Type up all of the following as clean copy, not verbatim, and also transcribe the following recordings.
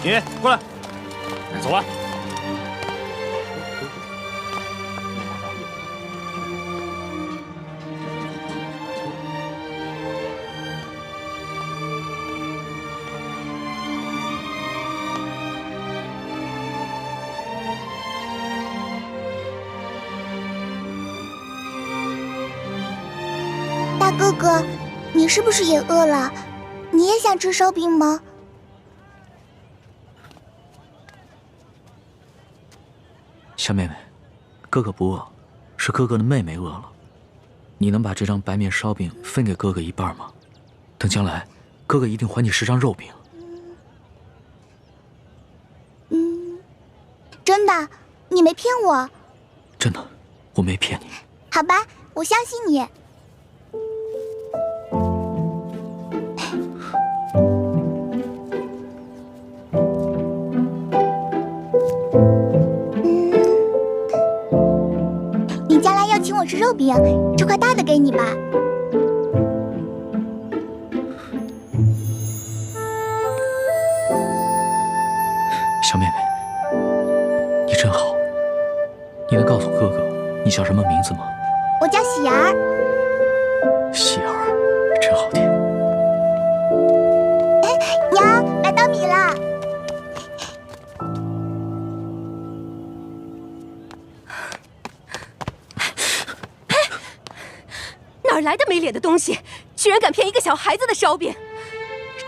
你过来，走吧。大哥哥，你是不是也饿了？你也想吃烧饼吗？小妹妹，哥哥不饿，是哥哥的妹妹饿了。你能把这张白面烧饼分给哥哥一半吗？等将来，哥哥一定还你10张肉饼。真的，你没骗我。真的，我没骗你。好吧，我相信你。你将来要请我吃肉饼，这块大的给你吧。小妹妹，你真好。你能告诉哥哥你叫什么名字吗？我叫喜儿。喜儿，真好听。娘，来稻米了。哪儿来的没脸的东西，居然敢骗一个小孩子的烧饼！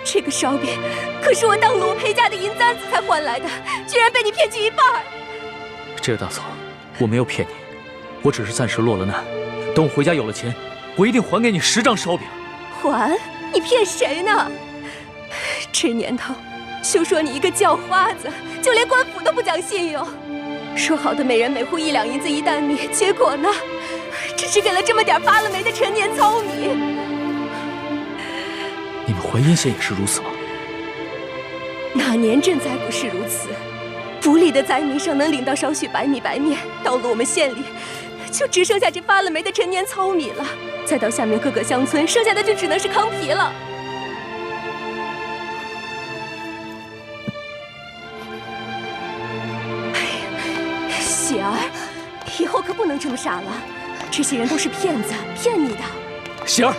这个烧饼可是我当罗培家的银簪子才换来的，居然被你骗去一半。这个大嫂，我没有骗你，我只是暂时落了难。等我回家有了钱，我一定还给你10张烧饼。还？你骗谁呢？这年头，休说你一个叫花子，就连官府都不讲信用。说好的每人每户1两银子1担米，结果呢？只是给了这么点发了霉的陈年糙米。你们淮阴县也是如此吗？哪年赈灾不是如此？府里的灾民尚能领到少许白米白面，到了我们县里，就只剩下这发了霉的陈年糙米了。再到下面各个乡村，剩下的就只能是糠皮了。喜儿，以后可不能这么傻了。这些人都是骗子，骗你的。喜儿，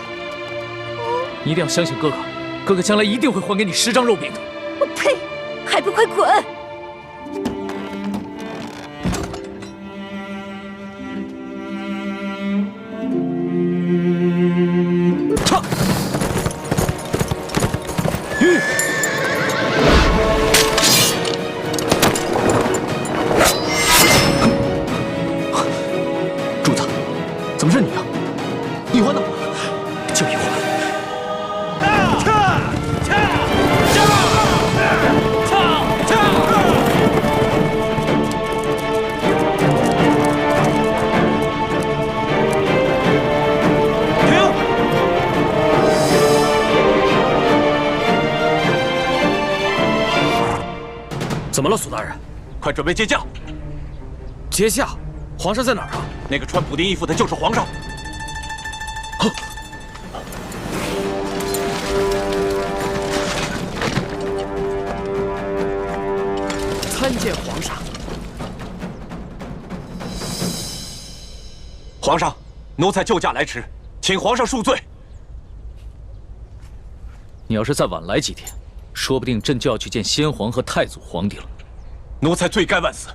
你一定要相信哥哥，哥哥将来一定会还给你10张肉饼的。我呸！还不快滚！唱！柱子，怎么是你啊？一环呢？就一环。怎么了，苏大人？快准备接驾！接驾？皇上在哪儿啊？那个穿补丁衣服的就是皇上。参见皇上。皇上，奴才救驾来迟，请皇上恕罪。你要是再晚来几天，说不定朕就要去见先皇和太祖皇帝了。奴才罪该万死。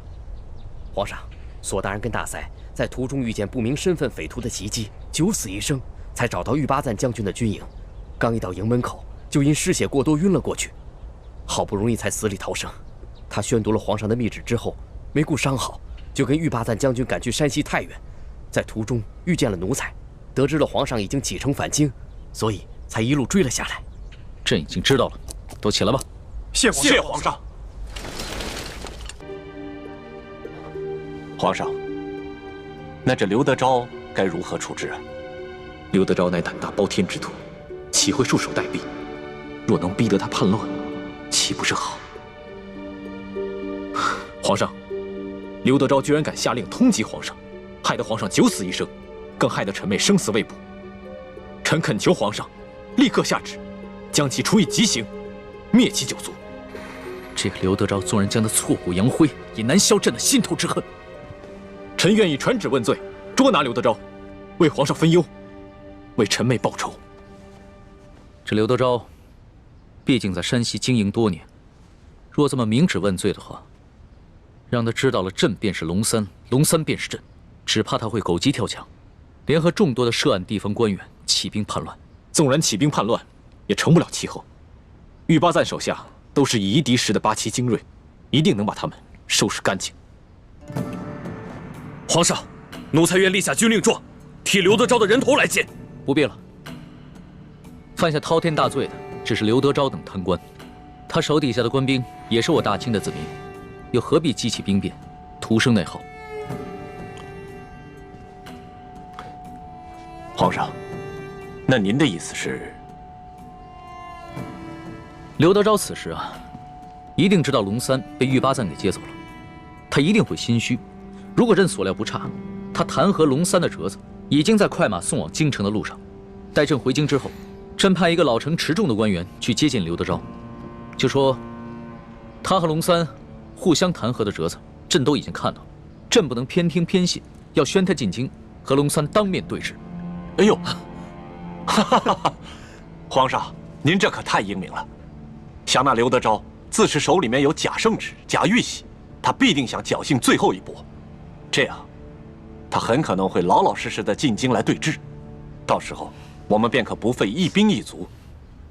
皇上，索大人跟大塞在途中遇见不明身份匪徒的袭击，九死一生，才找到玉巴赞将军的军营。刚一到营门口，就因失血过多晕了过去，好不容易才死里逃生。他宣读了皇上的密旨之后，没顾伤好，就跟玉巴赞将军赶去山西太原，在途中遇见了奴才，得知了皇上已经启程返京，所以才一路追了下来。朕已经知道了，都起来吧。谢皇上。皇上，那这刘德昭该如何处置啊？刘德昭乃胆大包天之徒，岂会束手待毙？若能逼得他叛乱，岂不是好？皇上，刘德昭居然敢下令通缉皇上，害得皇上九死一生，更害得臣妹生死未卜。臣恳求皇上立刻下旨，将其处以极刑，灭其九族。这个刘德昭纵然将他挫骨扬灰，也难消朕的心头之恨。臣愿意传旨问罪，捉拿刘德昭，为皇上分忧，为臣妹报仇。这刘德昭，毕竟在山西经营多年，若这么明旨问罪的话，让他知道了朕便是龙三，龙三便是朕，只怕他会狗急跳墙，联合众多的涉案地方官员起兵叛乱。纵然起兵叛乱，也成不了气候。玉八赞手下都是以夷敌十的八旗精锐，一定能把他们收拾干净。皇上，奴才愿立下军令状，替刘德昭的人头来见。不必了。犯下滔天大罪的只是刘德昭等贪官，他手底下的官兵也是我大清的子民，又何必激起兵变，徒生内耗？皇上，那您的意思是？刘德昭此时啊，一定知道龙三被玉八赞给接走了，他一定会心虚。如果朕所料不差，他弹劾龙三的折子已经在快马送往京城的路上。待朕回京之后，朕派一个老成持重的官员去接见刘德昭，就说他和龙三互相弹劾的折子，朕都已经看到了，朕不能偏听偏信，要宣他进京，和龙三当面对质。哎呦，哈哈哈！皇上，您这可太英明了。想那刘德昭自持手里面有假圣旨、假玉玺，他必定想侥幸最后一搏，这样，他很可能会老老实实的进京来对质，到时候我们便可不费一兵一卒，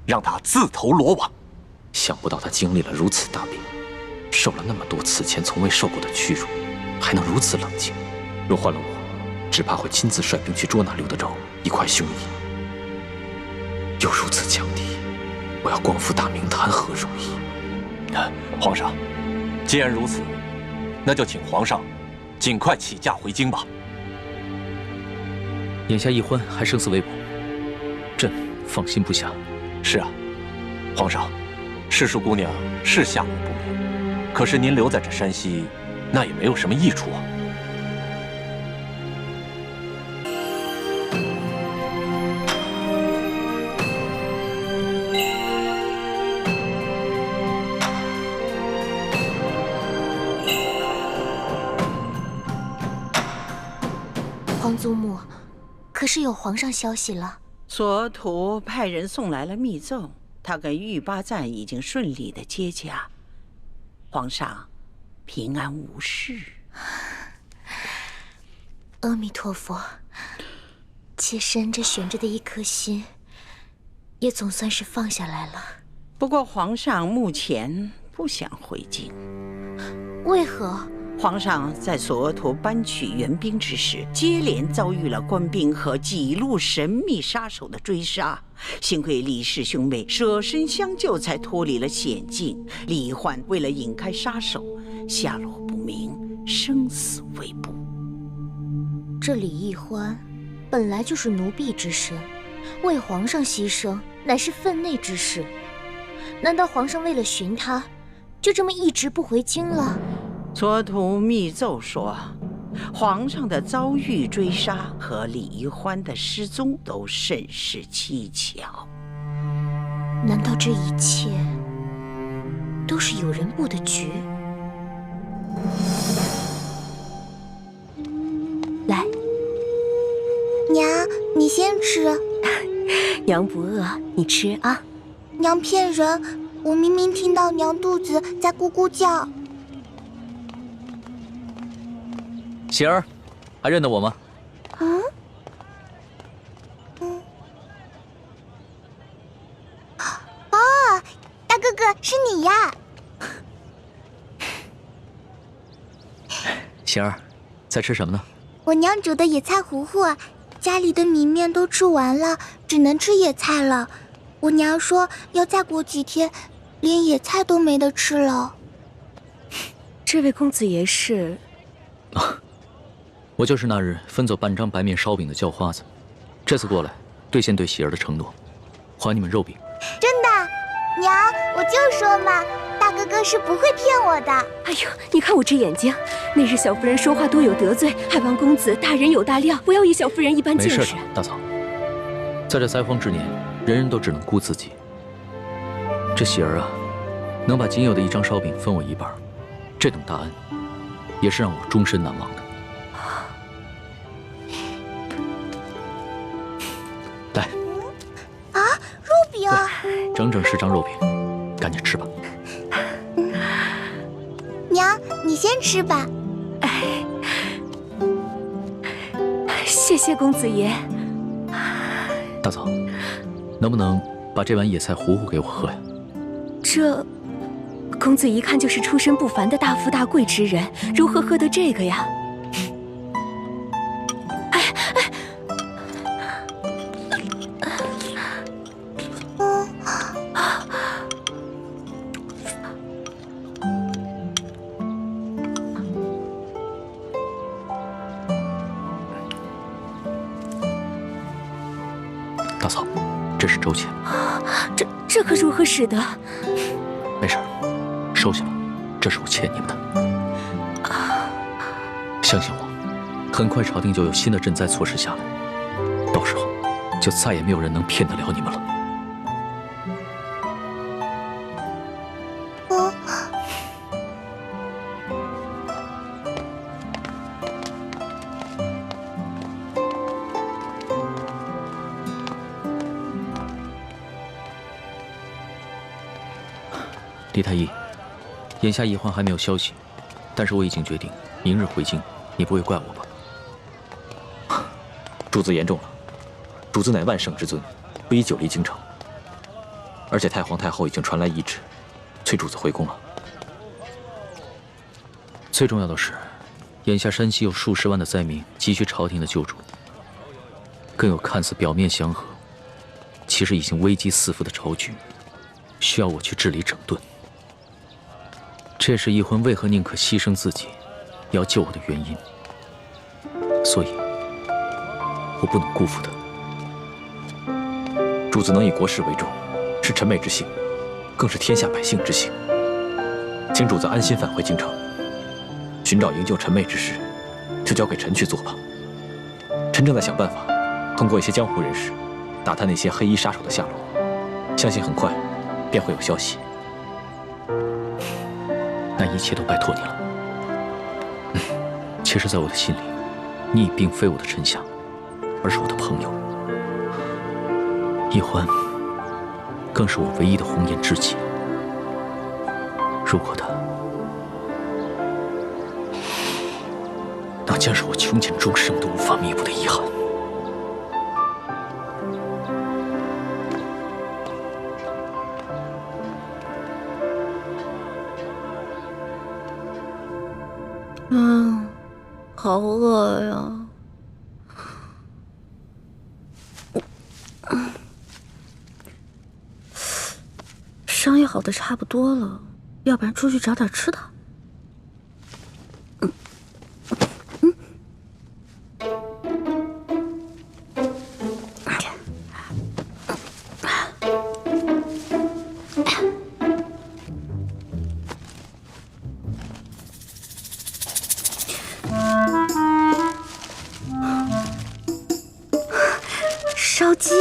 让他自投罗网。想不到他经历了如此大病，受了那么多此前从未受过的屈辱，还能如此冷静。若换了我，只怕会亲自率兵去捉拿刘德昭，一块凶夷。又如此强敌，我要光复大明，谈何容易？皇上，既然如此，那就请皇上尽快起驾回京吧。眼下一欢还生死未卜，朕放心不下。是啊，皇上，世淑姑娘是下落不明，可是您留在这山西，那也没有什么益处啊。皇祖母，可是有皇上消息了？索图派人送来了密奏，他跟玉八赞已经顺利的接驾，皇上平安无事。阿弥陀佛，妾身这悬着的一颗心，也总算是放下来了。不过皇上目前不想回京，为何？皇上在索额图搬取援兵之时，接连遭遇了官兵和几路神秘杀手的追杀，幸亏李氏兄妹舍身相救，才脱离了险境。李一欢为了引开杀手，下落不明，生死未卜。这李一欢本来就是奴婢之身，为皇上牺牲乃是分内之事。难道皇上为了寻他，就这么一直不回京了？索图密奏说，皇上的遭遇追杀和李一欢的失踪都甚是蹊跷。难道这一切都是有人布的局？来，娘，你先吃。娘不饿，你吃啊。娘骗人，我明明听到娘肚子在咕咕叫。喜儿，还认得我吗？哦，大哥哥是你呀！喜儿，在吃什么呢？我娘煮的野菜糊糊，家里的米面都吃完了，只能吃野菜了。我娘说要再过几天，连野菜都没得吃了。这位公子爷是？我就是那日分走半张白面烧饼的叫花子，这次过来兑现对喜儿的承诺，还你们肉饼。真的，娘，我就说嘛，大哥哥是不会骗我的。哎呦，你看我这眼睛，那日小夫人说话多有得罪，还望公子大人有大量，不要以小夫人一般见识。没事的，大嫂，在这灾荒之年，人人都只能顾自己。这喜儿啊，能把仅有的一张烧饼分我一半，这等大恩，也是让我终身难忘的。来，啊，肉饼！整整10张肉饼，赶紧吃吧。娘，你先吃吧。谢谢公子爷。大嫂，能不能把这碗野菜糊糊给我喝呀？这，公子一看就是出身不凡的大富大贵之人，如何喝得这个呀？大嫂，这是周钱。这可如何使得？没事，收下吧，这是我欠你们的。相信我，很快朝廷就有新的赈灾措施下来，到时候就再也没有人能骗得了你们了。李太医，眼下医患还没有消息，但是我已经决定明日回京，你不会怪我吧？主子言重了，主子乃万圣之尊，不宜久离京城。而且太皇太后已经传来懿旨，催主子回宫了。最重要的是，眼下山西有数十万的灾民急需朝廷的救助，更有看似表面祥和，其实已经危机四伏的朝局，需要我去治理整顿。这是奕婚为何宁可牺牲自己，也要救我的原因。所以，我不能辜负他。主子能以国事为重，是臣妹之幸，更是天下百姓之幸。请主子安心返回京城，寻找营救臣妹之事，就交给臣去做吧。臣正在想办法，通过一些江湖人士，打探那些黑衣杀手的下落，相信很快便会有消息。那一切都拜托你了。其实，在我的心里，你已并非我的臣下，而是我的朋友。奕欢更是我唯一的红颜知己。如果他，那将是我穷尽终生都无法弥补的遗憾。好饿呀！伤也好的差不多了，要不然出去找点吃的。烧鸡，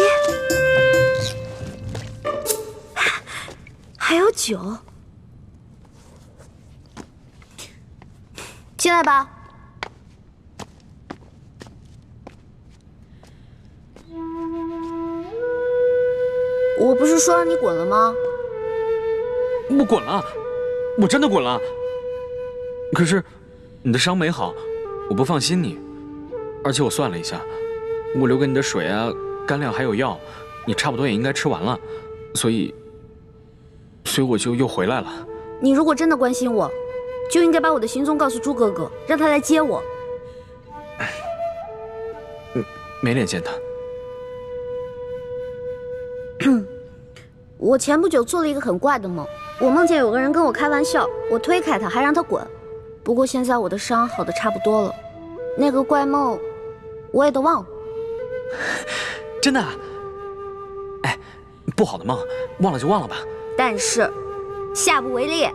还有酒，进来吧。我不是说让你滚了吗？我滚了，我真的滚了。可是你的伤没好，我不放心你，而且我算了一下，我留给你的水啊、干粮还有药，你差不多也应该吃完了，所以我就又回来了。你如果真的关心我，就应该把我的行踪告诉朱哥哥，让他来接我。没脸见他。我前不久做了一个很怪的梦，我梦见有个人跟我开玩笑，我推开他，还让他滚。不过现在我的伤好的差不多了，那个怪梦我也都忘了。真的啊？哎，不好的梦，忘了就忘了吧。但是下不为例。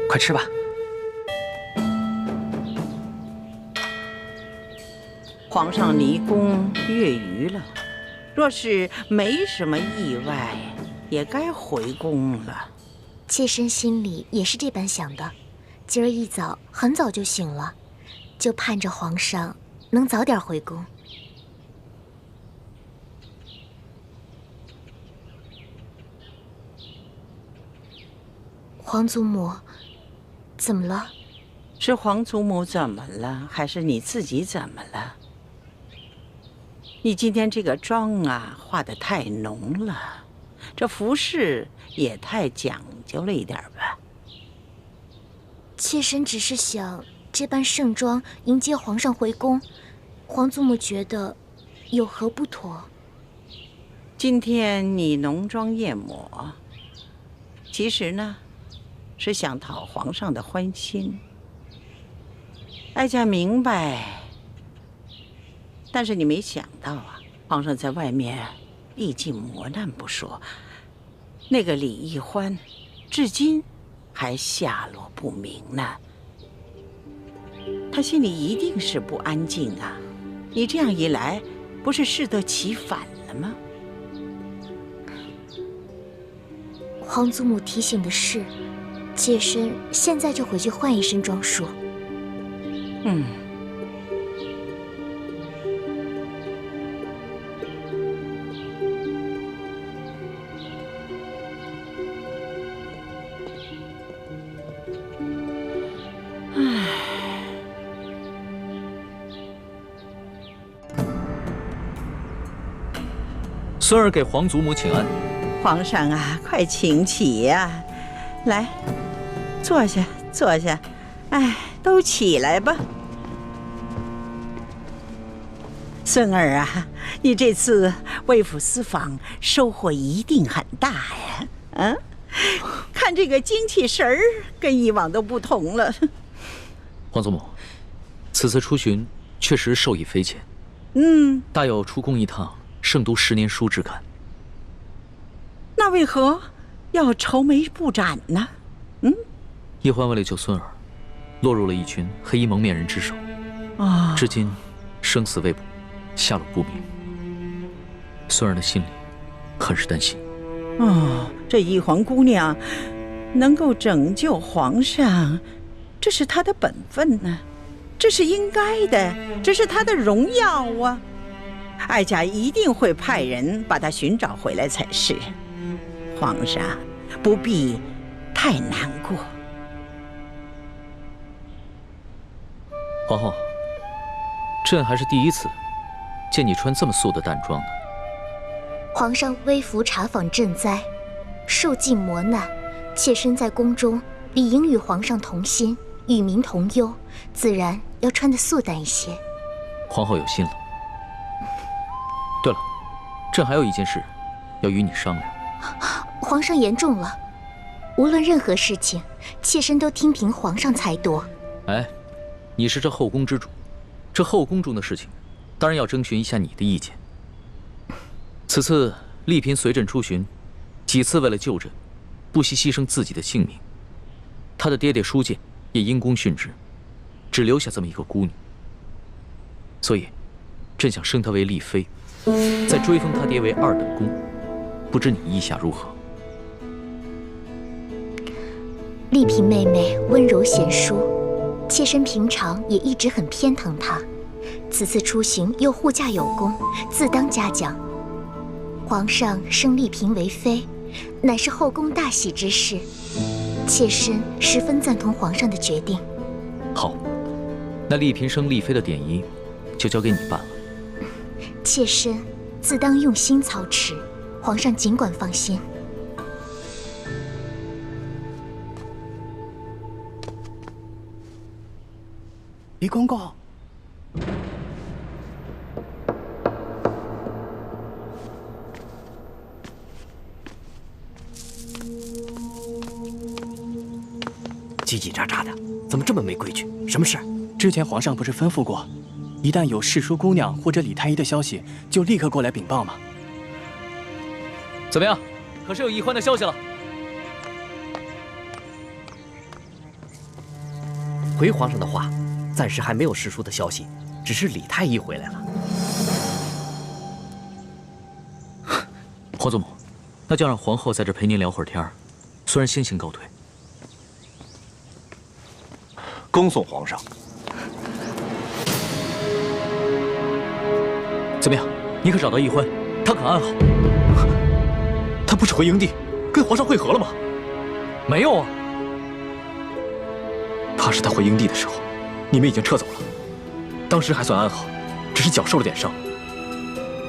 快吃吧。皇上离宫月余了，若是没什么意外，也该回宫了。妾身心里也是这般想的，今儿一早很早就醒了，就盼着皇上能早点回宫。皇祖母，怎么了？是皇祖母怎么了，还是你自己怎么了？你今天这个妆啊，化得太浓了，这服饰也太讲究了一点吧？妾身只是想这般盛装迎接皇上回宫，皇祖母觉得有何不妥？今天你浓妆艳抹，其实呢，是想讨皇上的欢心。哀家明白，但是你没想到啊，皇上在外面历尽磨难不说，那个李易欢，至今还下落不明呢。他心里一定是不安静啊！你这样一来，不是适得其反了吗？皇祖母提醒的是，妾身现在就回去换一身装束。孙儿给皇祖母请安。皇上啊，快请起呀！来，坐下，坐下。哎，都起来吧。孙儿啊，你这次为府私访收获一定很大呀！嗯，看这个精气神儿，跟以往都不同了。皇祖母，此次出巡确实受益匪浅。大有出宫一趟胜读10年书之感。那为何要愁眉不展呢？叶欢为了救孙儿，落入了一群黑衣蒙面人之手，至今生死未卜，下落不明。孙儿的心里很是担心。这一皇姑娘能够拯救皇上，这是她的本分呢，这是应该的，这是她的荣耀啊！哀家一定会派人把她寻找回来才是。皇上不必太难过。皇后，朕还是第一次见你穿这么素的淡妆呢。皇上微服查访赈灾，受尽磨难，妾身在宫中理应与皇上同心，与民同忧，自然要穿得素淡一些。皇后有心了。对了，朕还有一件事要与你商量。皇上言重了，无论任何事情，妾身都听凭皇上裁夺。哎，你是这后宫之主，这后宫中的事情，当然要征询一下你的意见。此次丽嫔随朕出巡，几次为了救朕，不惜牺牲自己的性命。她的爹爹舒建也因公殉职，只留下这么一个孤女。所以，朕想升她为丽妃，再追封她爹为2等公。不知你意下如何？丽嫔妹妹温柔贤淑，妾身平常也一直很偏疼她。此次出行又护驾有功，自当嘉奖。皇上升丽嫔为妃，乃是后宫大喜之事，妾身十分赞同皇上的决定。好，那丽嫔升丽妃的典仪就交给你办了。妾身自当用心操持，皇上尽管放心。李公公，叽叽喳喳的，怎么这么没规矩？什么事？之前皇上不是吩咐过，一旦有世淑姑娘或者李太医的消息，就立刻过来禀报吗？怎么样？可是有易欢的消息了？回皇上的话，暂时还没有世淑的消息，只是李太医回来了。皇祖母，那就让皇后在这陪您聊会儿天儿，虽然先行告退。恭送皇上。怎么样？你可找到奕欢？他可安好？他不是回营地跟皇上会合了吗？没有啊。怕是他回营地的时候，你们已经撤走了。当时还算安好，只是脚受了点伤。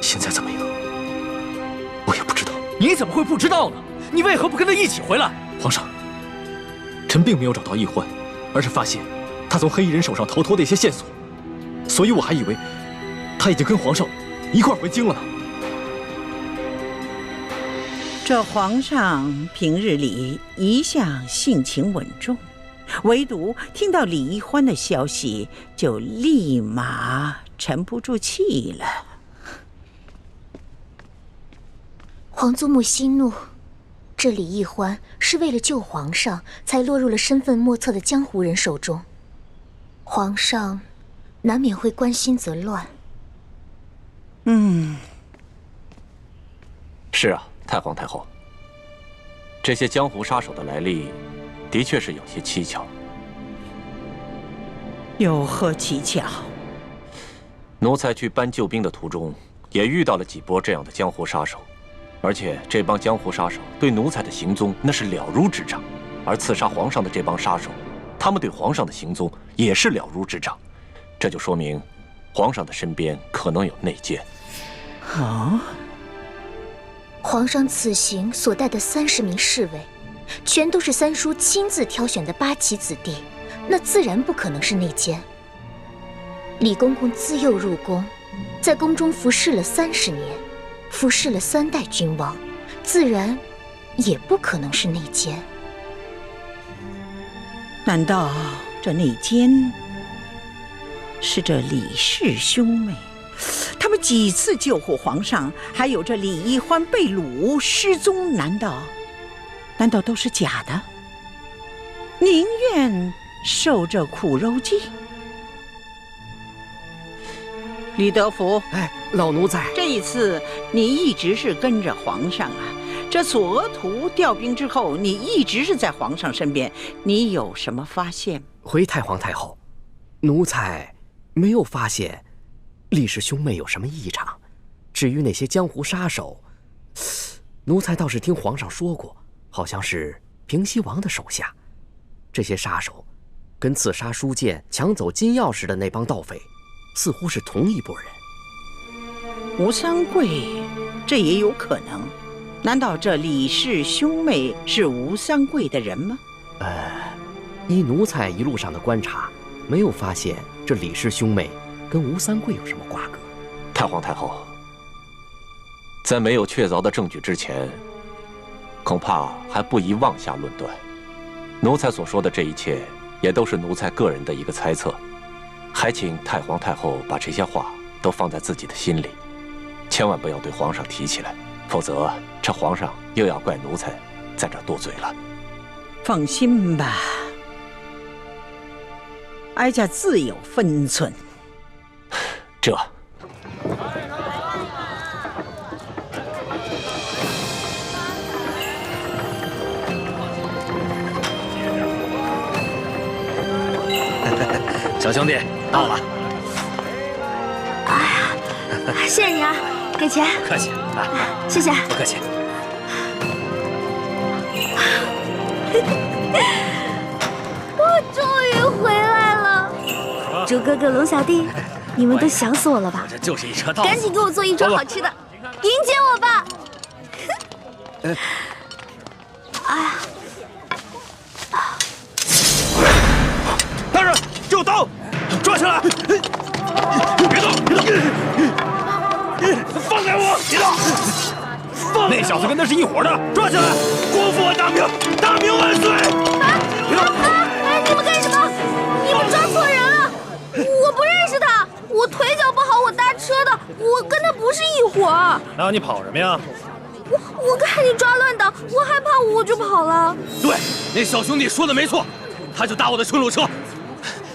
现在怎么样？我也不知道。你怎么会不知道呢？你为何不跟他一起回来？皇上，臣并没有找到奕欢，而是发现他从黑衣人手上逃脱的一些线索，所以我还以为他已经跟皇上一块回京了呢。这皇上平日里一向性情稳重，唯独听到李易欢的消息，就立马沉不住气了。皇祖母息怒，这李易欢是为了救皇上，才落入了身份莫测的江湖人手中。皇上难免会关心则乱。是啊，太皇太后，这些江湖杀手的来历，的确是有些蹊跷。有何蹊跷？奴才去搬救兵的途中，也遇到了几波这样的江湖杀手，而且这帮江湖杀手对奴才的行踪那是了如指掌，而刺杀皇上的这帮杀手，他们对皇上的行踪也是了如指掌，这就说明皇上的身边可能有内奸。啊！皇上此行所带的30名侍卫，全都是三叔亲自挑选的8旗子弟，那自然不可能是内奸。李公公自幼入宫，在宫中服侍了30年，服侍了3代君王，自然也不可能是内奸。难道这内奸是这李氏兄妹？他们几次救护皇上，还有这李易欢被掳失踪，难道都是假的？宁愿受这苦肉计？李德福，哎，老奴才，这一次你一直是跟着皇上啊。这索额图调兵之后，你一直是在皇上身边，你有什么发现？回太皇太后，奴才没有发现李氏兄妹有什么异常。至于那些江湖杀手，奴才倒是听皇上说过，好像是平西王的手下。这些杀手跟刺杀书剑、抢走金钥匙的那帮盗匪，似乎是同一拨人。吴三桂，这也有可能。难道这李氏兄妹是吴三桂的人吗？依奴才一路上的观察，没有发现这李氏兄妹跟吴三桂有什么瓜葛。太皇太后，在没有确凿的证据之前，恐怕还不宜妄下论断。奴才所说的这一切，也都是奴才个人的一个猜测，还请太皇太后把这些话都放在自己的心里，千万不要对皇上提起来，否则这皇上又要怪奴才在这多嘴了。放心吧，哀家自有分寸。这小兄弟到了。谢谢你啊，给钱。不客气啊，谢谢。不客气。我终于回来了，猪哥哥、龙小弟，你们都想死我了吧？这就是一车稻子，赶紧给我做一桌好吃的，迎接我吧！哎呀！大人，给我刀，抓起来！别动，别动！放开我！别动！那小子跟他是一伙的，抓起来！国父大明，大明万岁！哎，你们干什么？你们抓错人了！我不认识他，我腿脚不好，我搭车的，我跟他不是一伙儿。那你跑什么呀？我看你抓乱党，我害怕，我就跑了。对，那小兄弟说的没错，他就搭我的顺路车，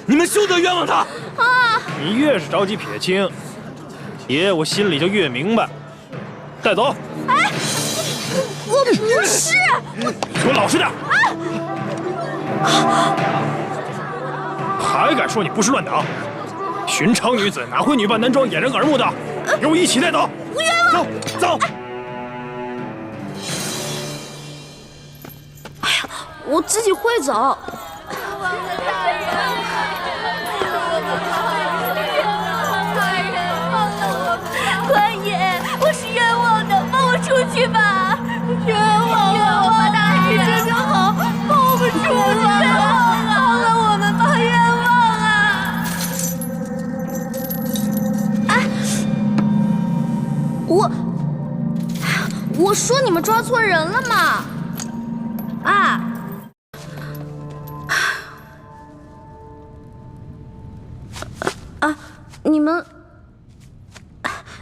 你们休得冤枉他！啊！你越是着急撇清，爷我心里就越明白。带走！哎，我我不是。你给我老实点！还敢说你不是乱党？寻常女子哪会女扮男装掩人耳目的？给我一起带走！不冤枉！走。哎呀，我自己会走。官爷，我是冤枉的，放我出去吧！冤枉吧，大人，真好，放我们出去吧！放了我们吧，冤枉啊！哎，我说你们抓错人了嘛！啊！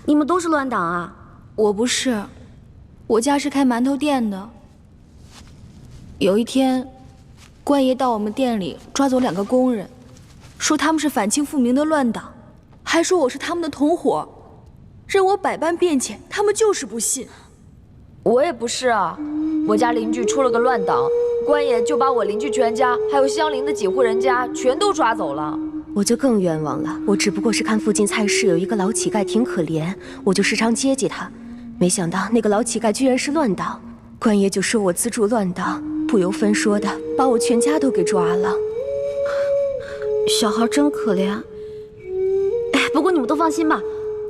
你们都是乱党啊？我不是，我家是开馒头店的。有一天，官爷到我们店里抓走2个工人，说他们是反清复明的乱党，还说我是他们的同伙，任我百般辩解，他们就是不信。我也不是啊，我家邻居出了个乱党，官爷就把我邻居全家还有相邻的几户人家全都抓走了。我就更冤枉了，我只不过是看附近菜市有一个老乞丐挺可怜，我就时常接济他，没想到那个老乞丐居然是乱党，官爷就说我资助乱党，不由分说的把我全家都给抓了。小孩真可怜。哎，不过你们都放心吧，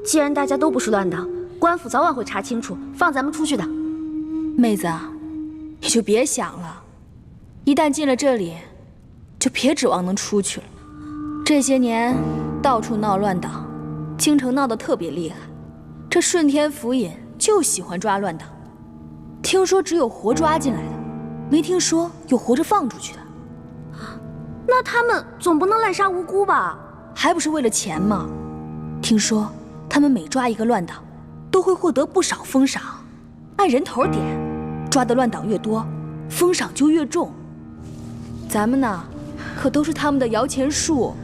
既然大家都不是乱党，官府早晚会查清楚，放咱们出去的。妹子啊，你就别想了，一旦进了这里，就别指望能出去了。这些年到处闹乱党，京城闹得特别厉害，这顺天府尹就喜欢抓乱党。听说只有活抓进来的，没听说有活着放出去的。那他们总不能滥杀无辜吧？还不是为了钱吗？听说他们每抓一个乱党，都会获得不少封赏，按人头点，抓的乱党越多，封赏就越重。咱们呢，可都是他们的摇钱树。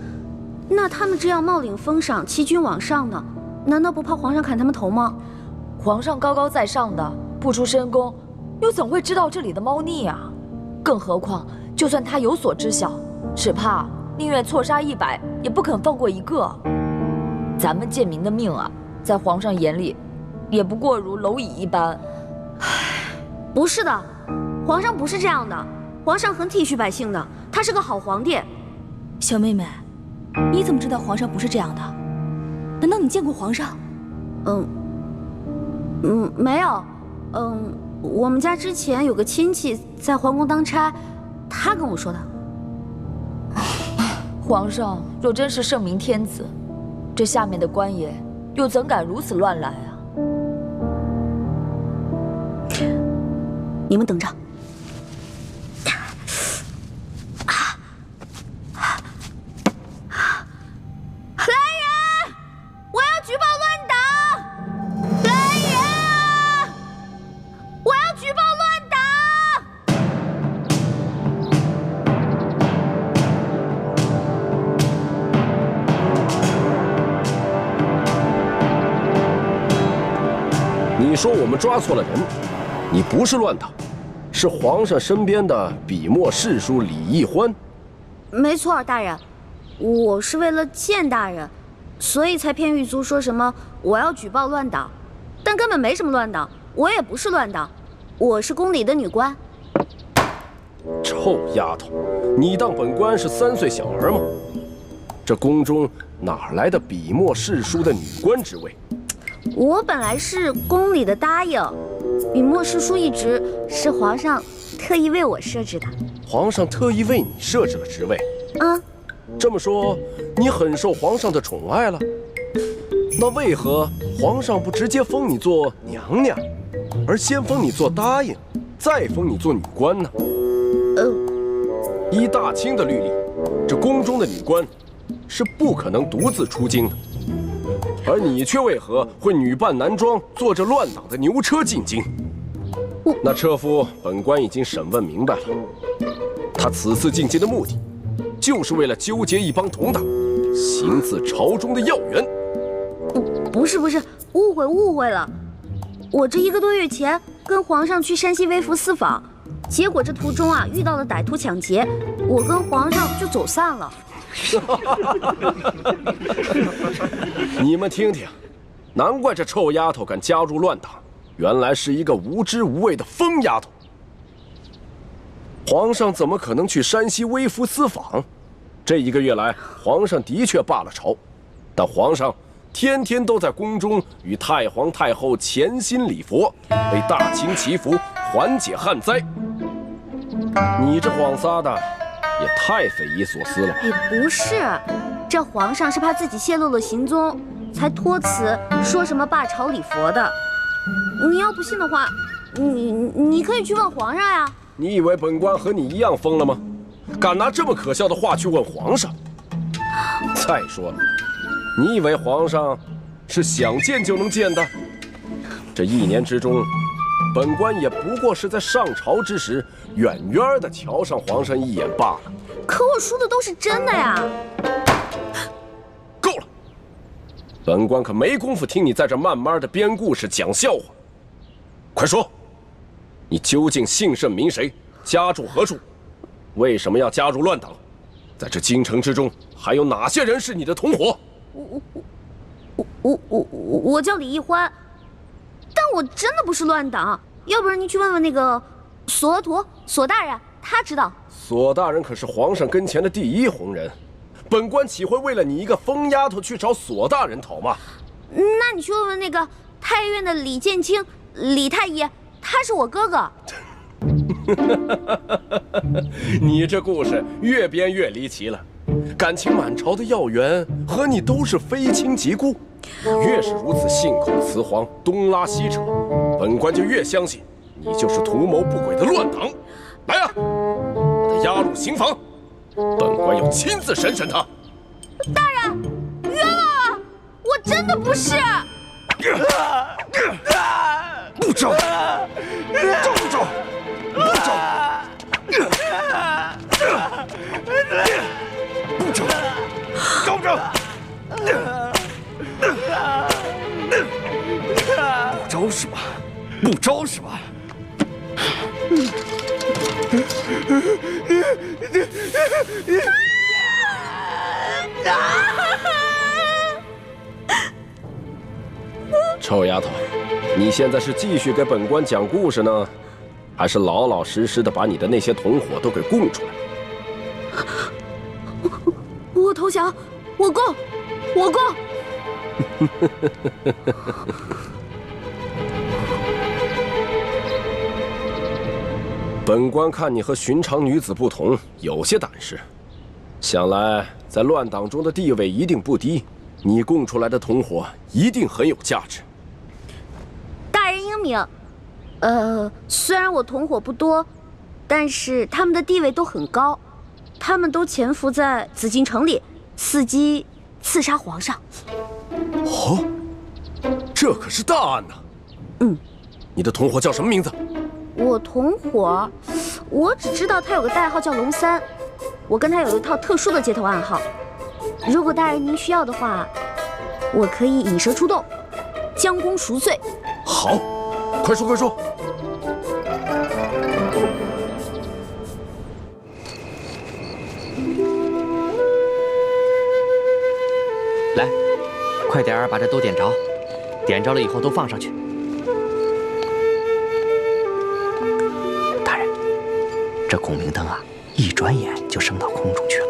那他们这样冒领封赏，欺君罔上呢，难道不怕皇上砍他们头吗？皇上高高在上的，不出深宫，又怎会知道这里的猫腻啊？更何况，就算他有所知晓，只怕宁愿错杀100，也不肯放过1个。咱们贱民的命啊，在皇上眼里，也不过如蝼蚁一般。不是的，皇上不是这样的，皇上很体恤百姓的，他是个好皇帝。小妹妹，你怎么知道皇上不是这样的？难道你见过皇上？没有。我们家之前有个亲戚在皇宫当差，他跟我说的。皇上若真是圣明天子，这下面的官爷又怎敢如此乱来啊？你们等着。你说我们抓错了人，你不是乱党，是皇上身边的笔墨侍书李义欢。没错，大人，我是为了见大人，所以才骗狱卒说什么我要举报乱党，但根本没什么乱党，我也不是乱党，我是宫里的女官。臭丫头，你当本官是3岁小儿吗？这宫中哪来的笔墨侍书的女官职位？我本来是宫里的答应，笔墨侍书一职是皇上特意为我设置的。皇上特意为你设置了职位？这么说，你很受皇上的宠爱了？那为何皇上不直接封你做娘娘，而先封你做答应，再封你做女官呢？依大清的律例，这宫中的女官是不可能独自出京的。而你却为何会女扮男装，坐着乱党的牛车进京？那车夫，本官已经审问明白了，他此次进京的目的，就是为了纠结一帮同党，行刺朝中的要员。不是，误会了。我这1个多月前跟皇上去山西微服私访，结果这途中啊遇到了歹徒抢劫，我跟皇上就走散了。你们听听，难怪这臭丫头敢加入乱党，原来是一个无知无畏的疯丫头。皇上怎么可能去山西微服私访？这1个月来，皇上的确罢了朝，但皇上天天都在宫中与太皇太后潜心礼佛，为大清祈福，缓解旱灾。你这谎撒的也太匪夷所思了吧？哎，不是，这皇上是怕自己泄露了行踪，才托辞说什么罢朝礼佛的。你要不信的话，你可以去问皇上呀。你以为本官和你一样疯了吗？敢拿这么可笑的话去问皇上？再说了，你以为皇上是想见就能见的？这1年之中，本官也不过是在上朝之时，远远的瞧上皇上一眼罢了。可我说的都是真的呀！够了，本官可没工夫听你在这慢慢的编故事讲笑话。快说，你究竟姓甚名谁，家住何处？为什么要加入乱党？在这京城之中，还有哪些人是你的同伙？我叫李易欢，但我真的不是乱党。要不然你去问问那个索额图索大人，他知道。索大人可是皇上跟前的第1红人，本官岂会为了你一个疯丫头去找索大人讨骂？那你去问问那个太院的李建清李太医，他是我哥哥。你这故事越编越离奇了，感情满朝的要员和你都是非亲即故，越是如此信口雌黄、东拉西扯，本官就越相信你就是图谋不轨的乱党。来呀，把他押入刑房，本官要亲自审审他。大人，冤枉啊！我真的不是。不招，招不招？不招，不招，招不招？不招是吧？不招是吧？臭丫头，你现在是继续给本官讲故事呢，还是老老实实的把你的那些同伙都给供出来？我投降，我供，我供。本官看你和寻常女子不同，有些胆识，想来在乱党中的地位一定不低，你供出来的同伙一定很有价值。大人英明，虽然我同伙不多，但是他们的地位都很高，他们都潜伏在紫禁城里，伺机刺杀皇上。哦，这可是大案呐！你的同伙叫什么名字？我同伙，我只知道他有个代号叫龙三，我跟他有一套特殊的接头暗号。如果大人您需要的话，我可以引蛇出洞，将功赎罪。好，快说快说。来，快点儿把这都点着，点着了以后都放上去。大人，这孔明灯啊，一转眼就升到空中去了，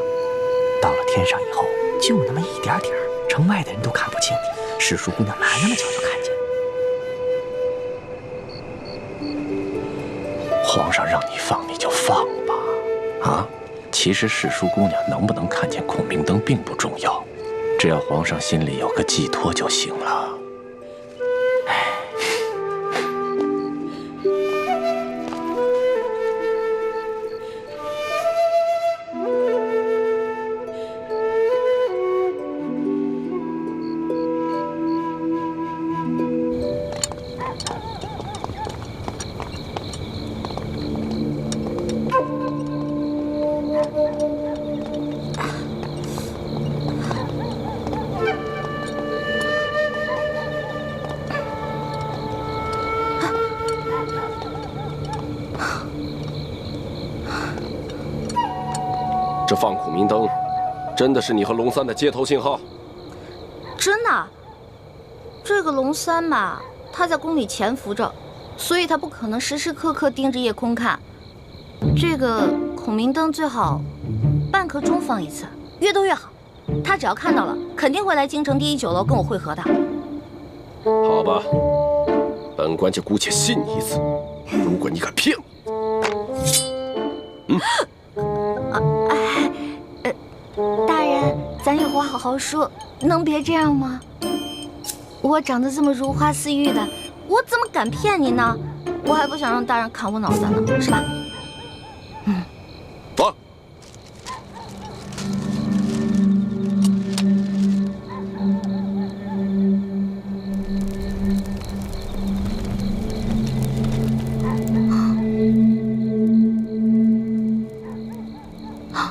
到了天上以后，就那么一点点儿，城外的人都看不清，史淑姑娘哪那么巧就看见？皇上让你放你就放吧，啊！其实史淑姑娘能不能看见孔明灯并不重要，只要皇上心里有个寄托就行了。这放孔明灯，真的是你和龙三的接头信号？真的。这个龙三嘛，他在宫里潜伏着，所以他不可能时时刻刻盯着夜空看。这个孔明灯最好半刻钟放一次，越多越好。他只要看到了，肯定会来京城第1酒楼跟我会合的。好吧，本官就姑且信你一次。如果你敢骗我，大人，咱有话好好说，能别这样吗？我长得这么如花似玉的，我怎么敢骗你呢？我还不想让大人砍我脑袋呢，是吧？走。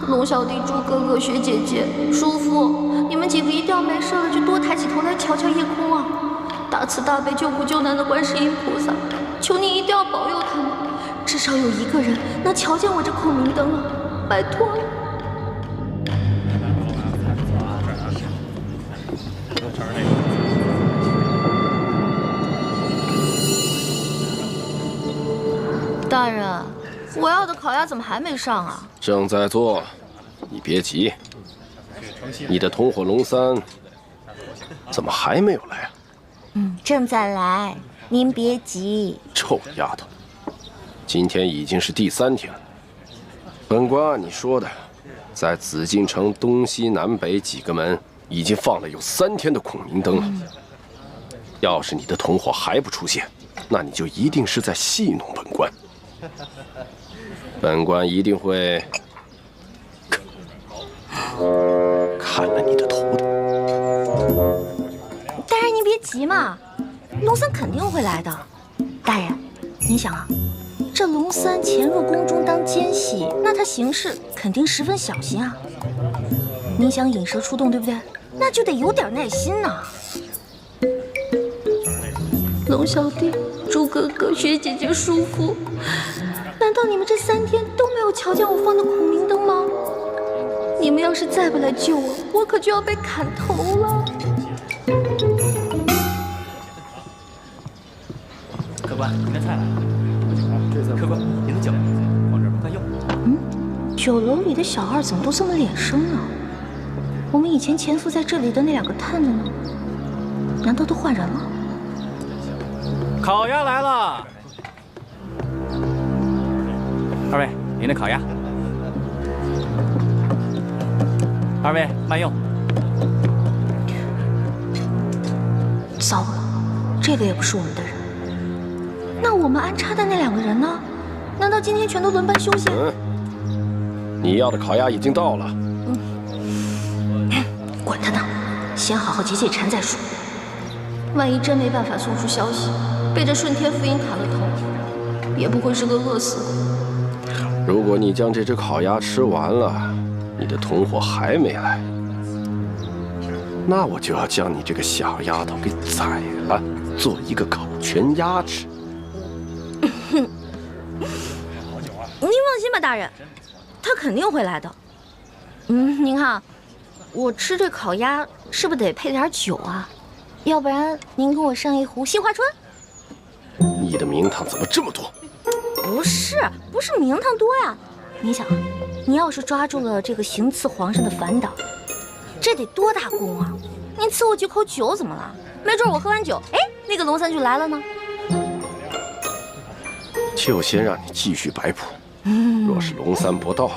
龙小弟、猪哥哥、雪姐姐、叔父，你们几个一定要没事了就多抬起头来瞧瞧夜空啊！大慈大悲救苦救难的观世音菩萨，求你一定要保佑他们，至少有1个人能瞧见我这孔明灯啊！拜托了。大人，我要的烤鸭怎么还没上啊？正在做，你别急。你的同伙龙三怎么还没有来啊？正在来，您别急。臭丫头，今天已经是第3天了。本官按你说的，在紫禁城东西南北几个门已经放了有3天的孔明灯了。要是你的同伙还不出现，那你就一定是在戏弄本官。本官一定会砍了你的头的。大人，您别急嘛，龙三肯定会来的。大人，您想啊，这龙三潜入宫中当奸细，那他行事肯定十分小心啊。您想引蛇出洞，对不对？那就得有点耐心呐。龙小弟、猪哥哥、雪姐姐、叔父，难道你们这3天都没有瞧见我放的孔明灯吗？你们要是再不来救我，我可就要被砍头了。客官，您的菜来了。客官，您的酒往这儿慢用。酒楼里的小二怎么都这么脸生呢？我们以前潜伏在这里的那2个探子呢？难道都换人了？烤鸭来了。2位，您的烤鸭。2位慢用。糟了，这个也不是我们的人。那我们安插的那2个人呢？难道今天全都轮班休息？你要的烤鸭已经到了。管他呢，先好好解解馋再说。万一真没办法送出消息，被这顺天福音砍了头，也不会是个饿死鬼。如果你将这只烤鸭吃完了，你的同伙还没来，那我就要将你这个小丫头给宰了，做一个烤全鸭吃。您放心吧，大人，他肯定会来的。您看，我吃这烤鸭是不是得配点酒啊？要不然您给我上一壶杏花春。你的名堂怎么这么多？不是名堂多呀。你想啊，你要是抓住了这个行刺皇上的反党，这得多大功啊！您赐我几口酒怎么了？没准我喝完酒，哎，那个龙三就来了呢。就先让你继续摆谱。若是龙三不到，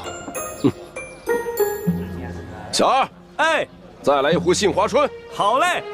小二，哎，再来一壶杏花春。好嘞。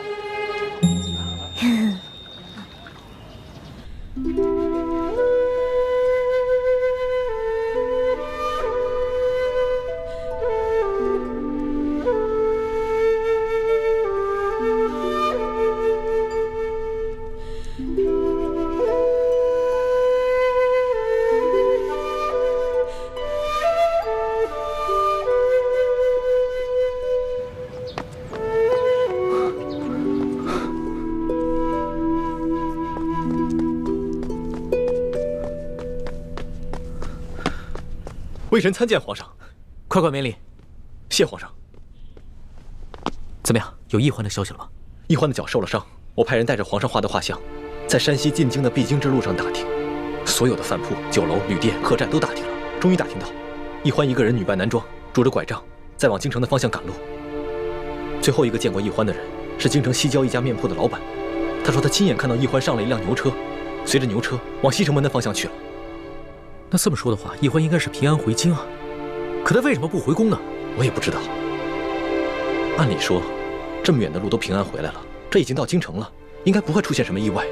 微臣参见皇上，快快免礼。谢皇上。怎么样，有易欢的消息了吗？易欢的脚受了伤，我派人带着皇上画的画像，在山西进京的必经之路上打听，所有的饭铺、酒楼、旅店、客栈都打听了，终于打听到，易欢一个人女扮男装，拄着拐杖，在往京城的方向赶路。最后一个见过易欢的人是京城西郊一家面铺的老板，他说他亲眼看到易欢上了一辆牛车，随着牛车往西城门的方向去了。那这么说的话，易欢应该是平安回京啊，可他为什么不回宫呢？我也不知道。按理说，这么远的路都平安回来了，这已经到京城了，应该不会出现什么意外。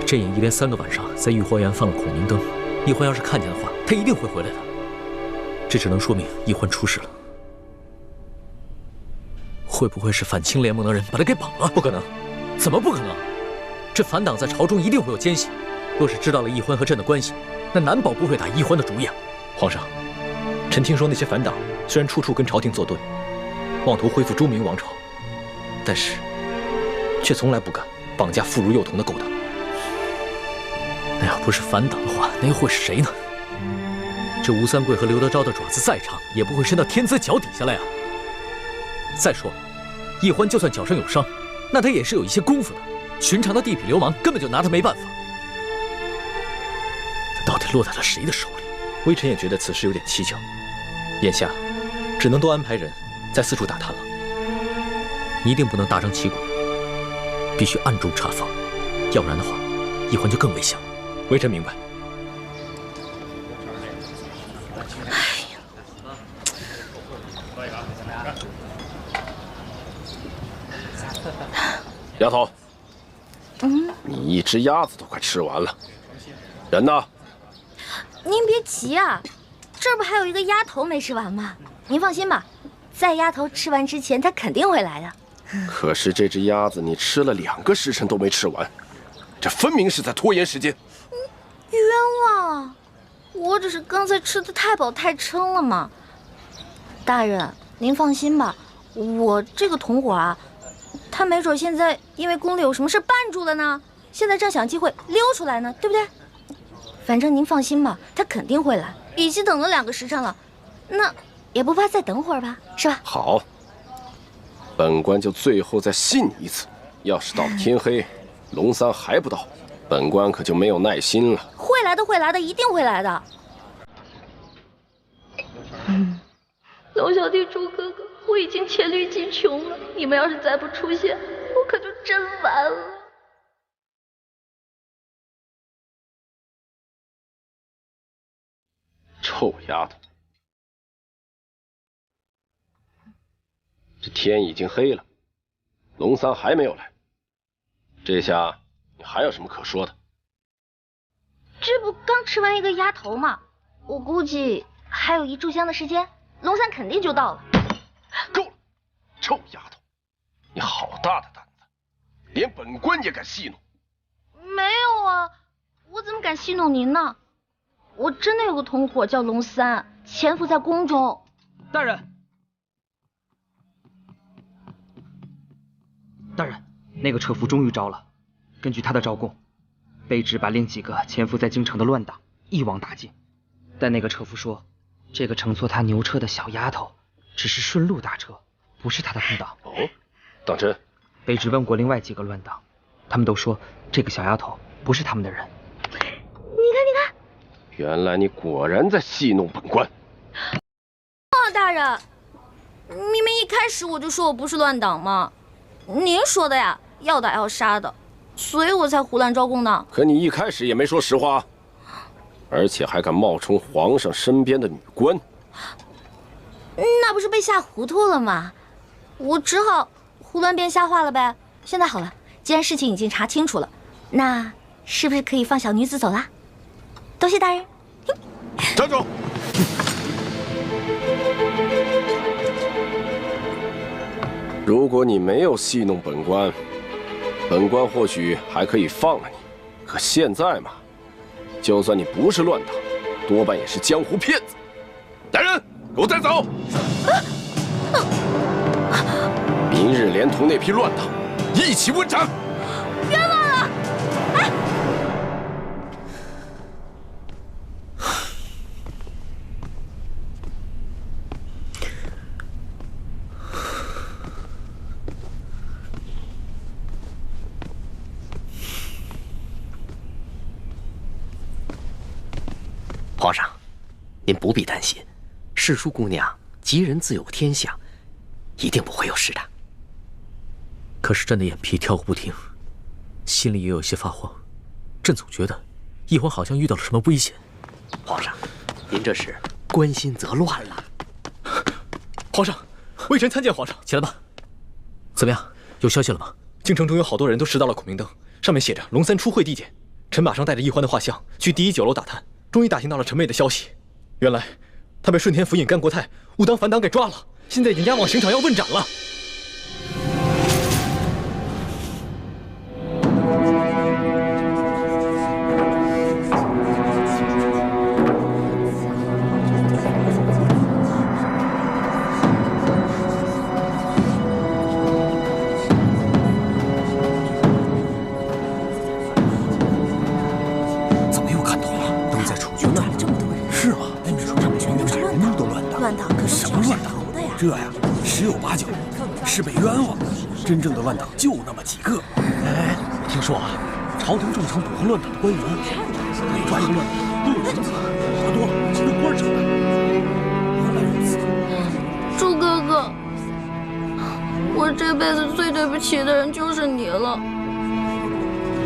这影一连3个晚上在御花园放了孔明灯，易欢要是看见的话，他一定会回来的。这只能说明易欢出事了。会不会是反清联盟的人把他给绑了？不可能，怎么不可能？这反党在朝中一定会有奸细，若是知道了易欢和朕的关系，那难保不会打易欢的主意啊！皇上，臣听说那些反党虽然处处跟朝廷作对，妄图恢复朱明王朝，但是却从来不敢绑架妇孺幼童的勾当。那要不是反党的话，那又会是谁呢？这吴三桂和刘德昭的爪子再长，也不会伸到天子脚底下来啊！再说了，易欢就算脚上有伤，那他也是有一些功夫的，寻常的地痞流氓根本就拿他没办法。他到底落在了谁的手里？微臣也觉得此事有点蹊跷，眼下只能多安排人在四处打探了。一定不能大张旗鼓，必须暗中查访，要不然的话，易欢就更危险了。微臣明白。丫头，你一只鸭子都快吃完了，人呢？您别急啊，这不还有一个鸭头没吃完吗？您放心吧，在鸭头吃完之前，它肯定会来的。可是这只鸭子你吃了2个时辰都没吃完，这分明是在拖延时间。冤枉啊！我只是刚才吃的太饱太撑了嘛。大人，您放心吧，我这个同伙啊，他没准现在因为宫里有什么事绊住了呢，现在正想机会溜出来呢，对不对？反正您放心吧，他肯定会来，已经等了2个时辰了，那也不怕再等会儿吧，是吧？好，本官就最后再信你一次，要是到了天黑，龙三还不到，本官可就没有耐心了。会来的，会来的，一定会来的。龙小弟、朱哥哥，我已经黔驴技穷了，你们要是再不出现，我可就真完了。臭丫头，这天已经黑了，龙三还没有来，这下你还有什么可说的？这不刚吃完一个鸭头吗？我估计还有1炷香的时间，龙三肯定就到了。够了，臭丫头，你好大的胆子，连本官也敢戏弄？没有啊，我怎么敢戏弄您呢？我真的有个同伙叫龙三，潜伏在宫中。大人，大人，那个车夫终于招了。根据他的招供，卑职把另几个潜伏在京城的乱党一网打尽。但那个车夫说，这个乘坐他牛车的小丫头只是顺路搭车，不是他的同党。哦，当真？卑职问过另外几个乱党，他们都说这个小丫头不是他们的人。你看，你看。原来你果然在戏弄本官。大人，明明一开始我就说我不是乱党嘛，您说的呀，要打要杀的，所以我才胡乱招供的。可你一开始也没说实话，而且还敢冒充皇上身边的女官，那不是被吓糊涂了吗？我只好胡乱编瞎话了呗。现在好了，既然事情已经查清楚了，那是不是可以放小女子走啦？多谢大人。站住！如果你没有戏弄本官，本官或许还可以放了你。可现在嘛，就算你不是乱党，多半也是江湖骗子。来人，给我带走！明日连同那批乱党一起问斩。冤枉了！哎。您不必担心，世淑姑娘吉人自有天相，一定不会有事的。可是朕的眼皮跳个不停，心里也有些发慌。朕总觉得一皇好像遇到了什么危险。皇上，您这是关心则乱了。皇上，微臣参见皇上。起来吧。怎么样，有消息了吗？京城中有好多人都拾到了孔明灯，上面写着龙三出会地检。臣马上带着奕欢的画像去第一酒楼打探，终于打听到了陈妹的消息。原来他被顺天府尹甘国泰误当反党给抓了，现在已经押往刑场要问斩了。这呀，10有8九是被冤枉的。真正的乱党就那么几个。哎，听说啊，朝廷重惩捕获乱党的官员，每抓一个乱党都有刑责，抓多了这官整的。原来如此。朱哥哥，我这辈子最对不起的人就是你了。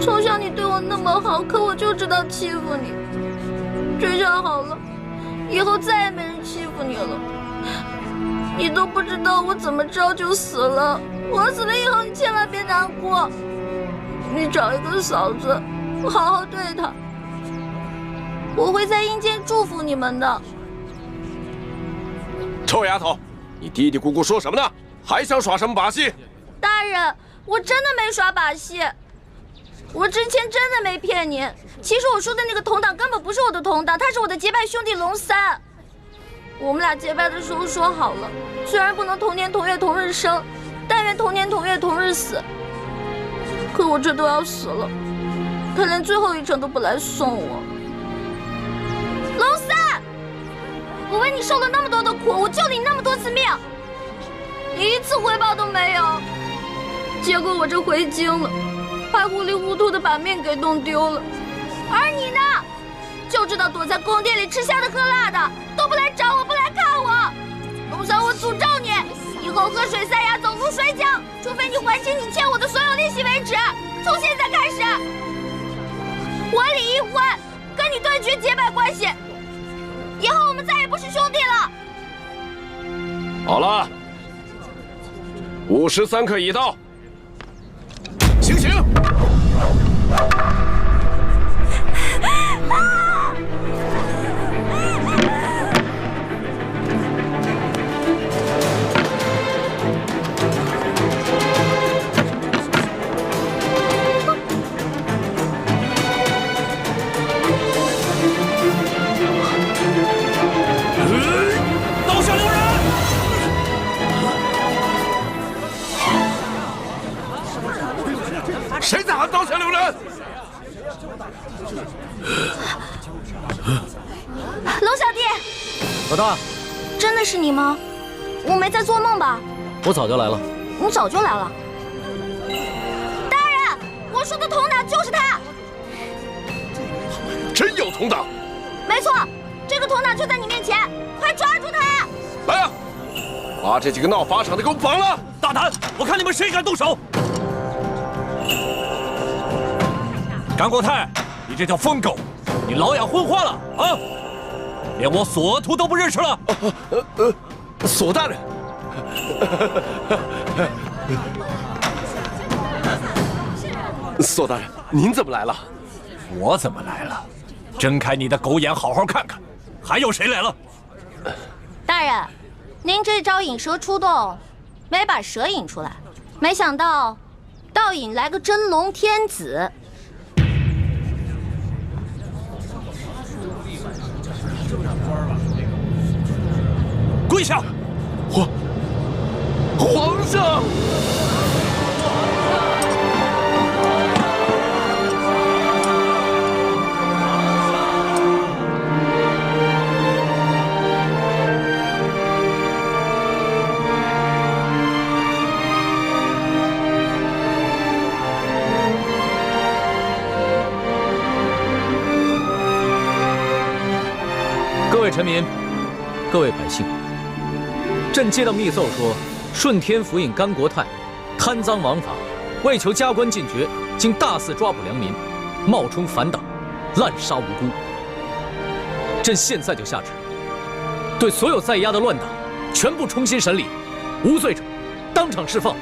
从小你对我那么好，可我就知道欺负你。这下好了，以后再也没人欺负你了。你都不知道我怎么着就死了，我死了以后你千万别难过。你找一个嫂子，好好对她，我会在阴间祝福你们的。臭丫头，你嘀嘀咕咕说什么呢？还想耍什么把戏？大人，我真的没耍把戏，我之前真的没骗您。其实我说的那个同党根本不是我的同党，他是我的结拜兄弟龙三。我们俩结拜的时候说好了，虽然不能同年同月同日生，但愿同年同月同日死。可我这都要死了，他连最后一程都不来送我。龙三，我为你受了那么多的苦，我救了你那么多次命，你一次回报都没有。结果我这回京了，还糊里糊涂的把命给弄丢了。而你呢，就知道躲在宫殿里吃香的喝辣的，都不来找我，不来看我。龙三，我诅咒你，以后喝水塞牙，走路摔跤，除非你还清你欠我的所有利息为止。从现在开始，我李奕欢跟你断绝结拜关系，以后我们再也不是兄弟了。好了，5时3刻已到，行刑！刀下留人！谁在喊刀下留人？龙小弟，老大，真的是你吗？我没在做梦吧？我早就来了。你早就来了。大人，我说的同党就是他。真有同党？没错，这个同党就在你面前，快抓住他！来啊，把这几个闹法场的给我绑了！大胆！我看你们谁敢动手！甘国泰，你这条疯狗，你老养昏花了啊！连我索额图都不认识了。索大人，索大人，您怎么来了？我怎么来了？睁开你的狗眼，好好看看，还有谁来了？大人，您这招引蛇出洞，没把蛇引出来，没想到倒引来个真龙天子。跪下！皇上！各位臣民，各位百姓，朕接到密奏说，顺天府尹甘国泰贪赃枉法，为求加官进爵，竟大肆抓捕良民，冒充反党，滥杀无辜。朕现在就下旨，对所有在押的乱党全部重新审理，无罪者当场释放，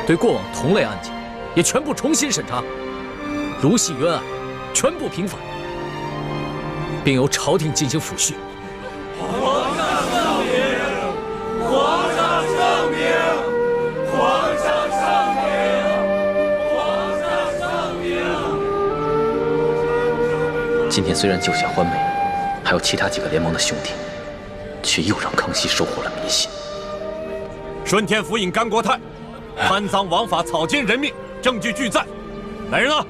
对过往同类案件也全部重新审查，如系冤案，全部平反，并由朝廷进行抚恤。皇上圣明，皇上圣明，皇上圣明，皇上圣明。今天虽然救下欢美，还有其他几个联盟的兄弟，却又让康熙收获了民心。顺天府尹甘国泰贪赃枉法，草菅人命，证据俱在。来人啊，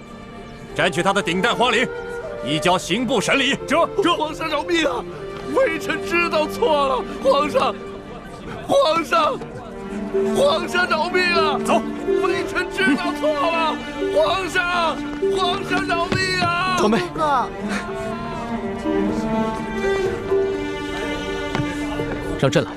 摘取他的顶戴花翎，移交刑部审理。这皇上饶命啊！微臣知道错了，皇上饶命啊！走，微臣知道错了，皇上饶命啊！欢妹，哥，让朕来。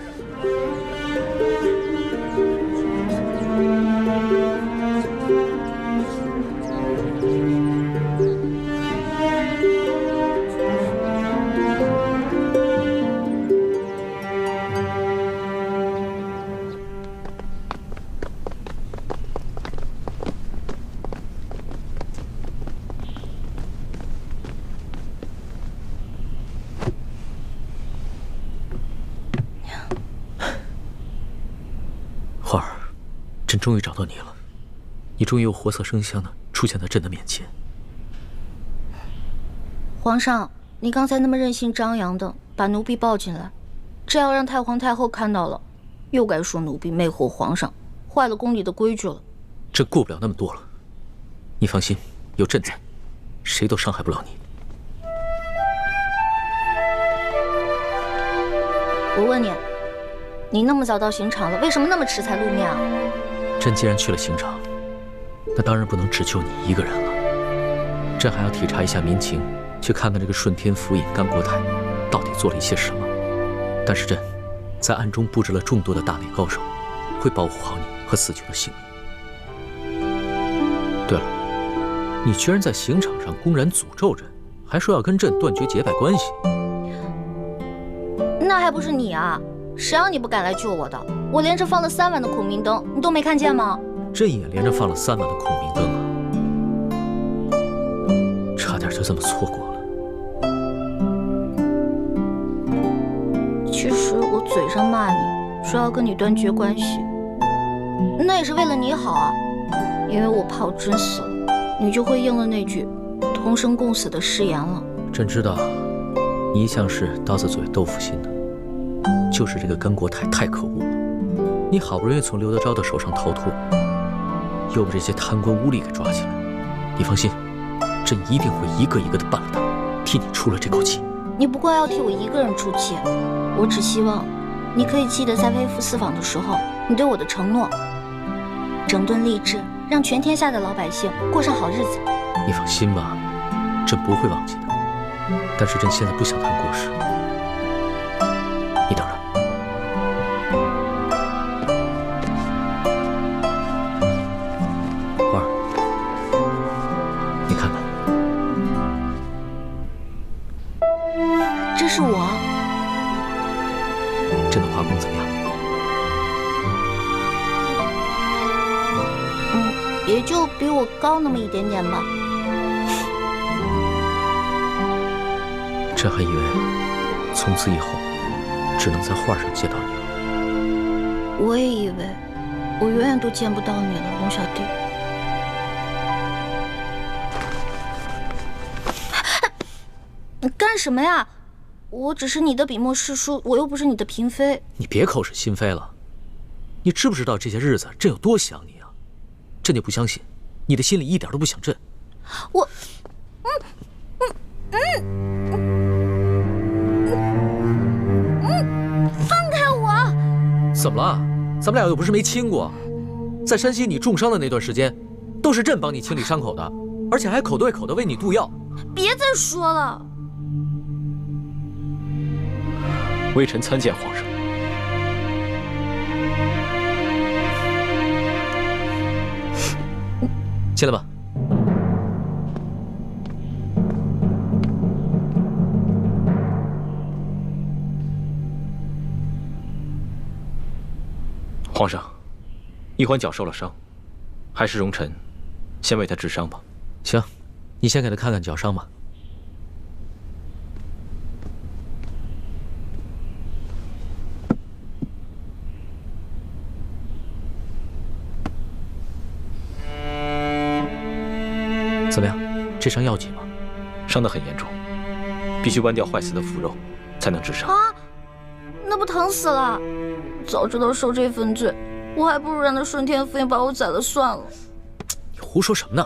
花儿，朕终于找到你了，你终于又活色生香的出现在朕的面前。皇上，你刚才那么任性张扬的把奴婢抱进来，这要让太皇太后看到了，又该说奴婢魅惑皇上，坏了宫里的规矩了。朕顾不了那么多了，你放心，有朕在，谁都伤害不了你。我问你，你那么早到刑场了，为什么那么迟才露面啊？朕既然去了刑场，那当然不能只救你一个人了。朕还要体察一下民情，去看看这个顺天府尹甘国泰到底做了一些什么。但是朕在暗中布置了众多的大内高手，会保护好你和死囚的性命。对了，你居然在刑场上公然诅咒人，还说要跟朕断绝结拜关系。那还不是你啊！谁让你不敢来救我的？我连着放了3晚的孔明灯，你都没看见吗？朕也连着放了3晚的孔明灯啊，差点就这么错过了。其实我嘴上骂你，说要跟你断绝关系，那也是为了你好啊。因为我怕我真死了，你就会应了那句同生共死的誓言了。朕知道，你一向是刀子嘴豆腐心的。就是这个甘国泰太可恶了，你好不容易从刘德昭的手上逃脱，又被这些贪官污吏给抓起来。你放心，朕一定会一个一个的办了他，替你出了这口气。你不怪要替我一个人出气，我只希望你可以记得在微服私访的时候你对我的承诺，整顿吏治，让全天下的老百姓过上好日子。你放心吧，朕不会忘记的。但是朕现在不想谈国事，你等着。花儿，你看看，这是我。朕的画工怎么样？也就比我高那么一点点吧。朕还以为从此以后只能在画上见到你了。我也以为我永远都见不到你了，龙小弟。你干什么呀？我只是你的笔墨诗书，我又不是你的嫔妃。你别口是心非了。你知不知道这些日子朕有多想你啊？朕就不相信你的心里一点都不想朕。我，放开我！怎么了？咱们俩又不是没亲过。在山西你重伤的那段时间，都是朕帮你清理伤口的，而且还口对口的为你渡药。别再说了。微臣参见皇上。进来吧。皇上，奕欢脚受了伤，还是容臣先为他治伤吧。行，你先给他看看脚伤吧。怎么样？这伤要紧吗？伤得很严重，必须剜掉坏死的腐肉，才能治伤。啊，那不疼死了！早知道受这份罪，我还不如让那顺天府尹把我宰了算了。你胡说什么呢？